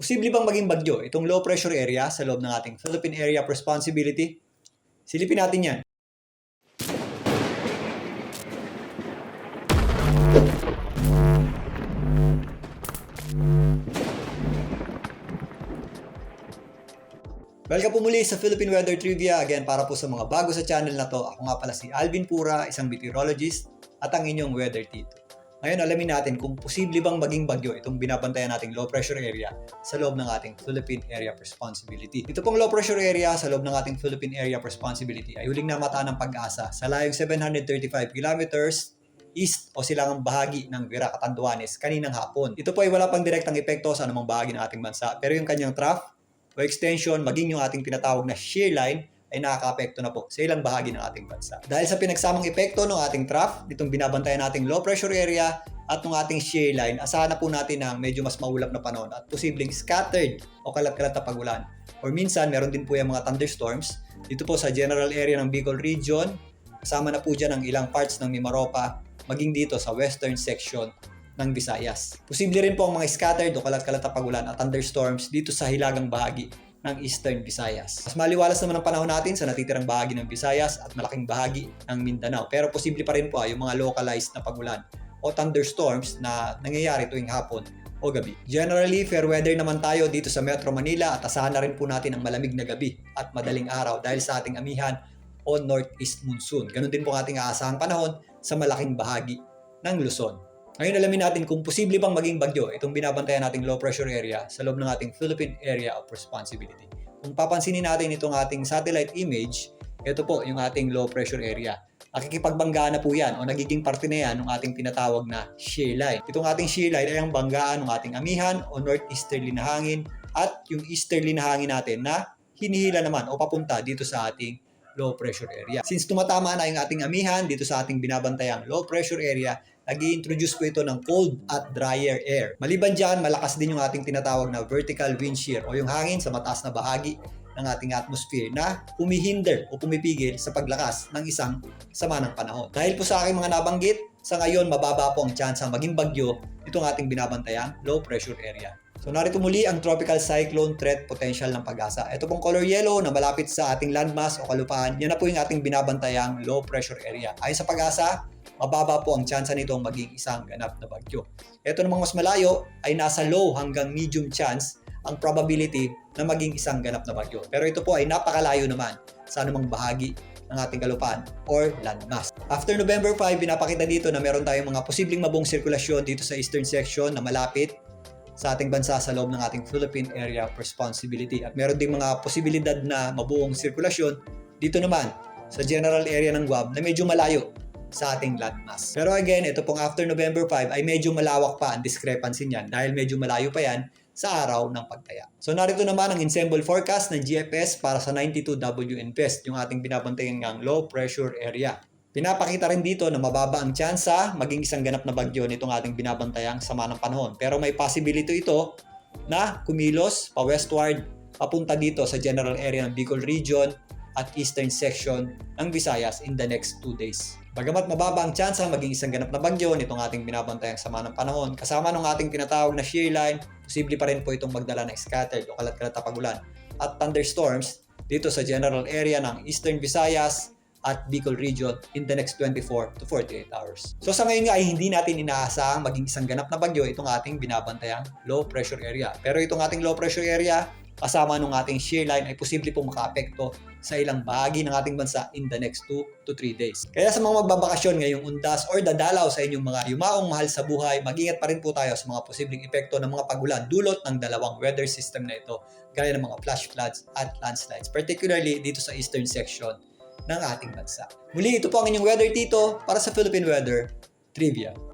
Posible bang maging bagyo itong low pressure area sa loob ng ating Philippine Area of Responsibility? Silipin natin yan. Welcome po muli sa Philippine Weather Trivia. Again, para po sa mga bago sa channel na to, ako nga pala si Alvin Pura, isang meteorologist at ang inyong weather tito. Ngayon, alamin natin kung posible bang maging bagyo itong binabantayan nating low pressure area sa loob ng ating Philippine Area of Responsibility. Ito pong low pressure area sa loob ng ating Philippine Area of Responsibility ay huling namataan ng Pag-asa sa layong 735 kilometers east o silangang bahagi ng Vira, Catanduanes kaninang hapon. Ito po ay wala pang direktang epekto sa anumang bahagi ng ating bansa, pero yung kanyang trough o extension, maging yung ating tinatawag na shear line ay nakaka-apekto na po sa ilang bahagi ng ating bansa. Dahil sa pinagsamang epekto ng ating trough, itong binabantayan nating low pressure area at ng ating shear line, asahan na po natin ng medyo mas maulap na panahon at posibleng scattered o kalat-kalat na pagulan. Or minsan, meron din po yung mga thunderstorms. Dito po sa general area ng Bicol region, kasama na po dyan ang ilang parts ng Mimaropa, maging dito sa western section ng Visayas. Posible rin po ang mga scattered o kalat-kalat na pagulan at thunderstorms dito sa hilagang bahagi ng Eastern Visayas. Mas maliwalas naman ang panahon natin sa natitirang bahagi ng Visayas at malaking bahagi ng Mindanao. Pero posible pa rin po yung mga localized na pagulan o thunderstorms na nangyayari tuwing hapon o gabi. Generally, fair weather naman tayo dito sa Metro Manila at asahan na rin po natin ang malamig na gabi at madaling araw dahil sa ating amihan o northeast monsoon. Ganon din po ang ating aasahang panahon sa malaking bahagi ng Luzon. Ngayon, alamin natin kung posible bang maging bagyo itong binabantayan nating low pressure area sa loob ng ating Philippine Area of Responsibility. Kung papansinin natin itong ating satellite image, ito po yung ating low pressure area. Nakikipagbanggaan na po yan o nagiging parte na yan ng ating tinatawag na shear line. Itong ating shear line ay ang banggaan ng ating amihan o northeasterly na hangin at yung easterly na hangin natin na hinihila naman o papunta dito sa ating low pressure area. Since tumatama na yung ating amihan dito sa ating binabantayang low pressure area, nag-i-introduce po ito ng cold at drier air. Maliban dyan, malakas din yung ating tinatawag na vertical wind shear o yung hangin sa mataas na bahagi ng ating atmosphere na humihinder o pumipigil sa paglakas ng isang sama ng panahon. Dahil po sa aking mga nabanggit, sa ngayon mababa po ang tsansa maging bagyo itong ating binabantayang low pressure area. So narito muli ang tropical cyclone threat potential ng Pag-asa. Ito pong color yellow na malapit sa ating landmass o kalupaan, yan na po yung ating binabantayang low pressure area. Ayon sa Pag-asa, mababa po ang tsansa nitong maging isang ganap na bagyo. Ito namang mas malayo ay nasa low hanggang medium chance ang probability na maging isang ganap na bagyo. Pero ito po ay napakalayo naman sa anumang bahagi ng ating kalupaan or landmass. After November 5, pinapakita dito na meron tayong mga posibleng mabuong sirkulasyon dito sa eastern section na malapit sa ating bansa sa loob ng ating Philippine Area of Responsibility. At meron ding mga posibilidad na mabuong sirkulasyon dito naman sa general area ng Guam na medyo malayo sa ating landmass. Pero again, ito pong after November 5 ay medyo malawak pa ang discrepancy niyan dahil medyo malayo pa yan sa araw ng pagtaya. So narito naman ang ensemble forecast ng GFS para sa 92 WNPS, yung ating binabantayan ngang low pressure area. Pinapakita rin dito na mababa ang tsansa maging isang ganap na bagyo nitong ating binabantayang sama ng panahon. Pero may possibility ito na kumilos pa westward papunta dito sa general area ng Bicol region at eastern section ng Visayas in the next 2 days. Bagamat mababa ang tsansa maging isang ganap na bagyo nitong ating binabantayang sama ng panahon, kasama ng ating tinatawag na shear line, posible pa rin po itong magdala ng scattered o kalat-kalat na pagulan at thunderstorms dito sa general area ng eastern Visayas at Bicol region in the next 24 to 48 hours. So sa ngayon nga ay hindi natin inaasahang maging isang ganap na bagyo itong ating binabantayang low pressure area. Pero itong ating low pressure area, kasama ng ating shear line ay posible pong makaapekto sa ilang bahagi ng ating bansa in the next 2 to 3 days. Kaya sa mga magbabakasyon ngayong undas or dadalaw sa inyong mga yumaong mahal sa buhay, mag-ingat pa rin po tayo sa mga posibleng epekto ng mga pagulan dulot ng dalawang weather system na ito, gaya ng mga flash floods at landslides, particularly dito sa eastern section ng ating bansa. Muli, ito po ang inyong weather tito para sa Philippine Weather Trivia.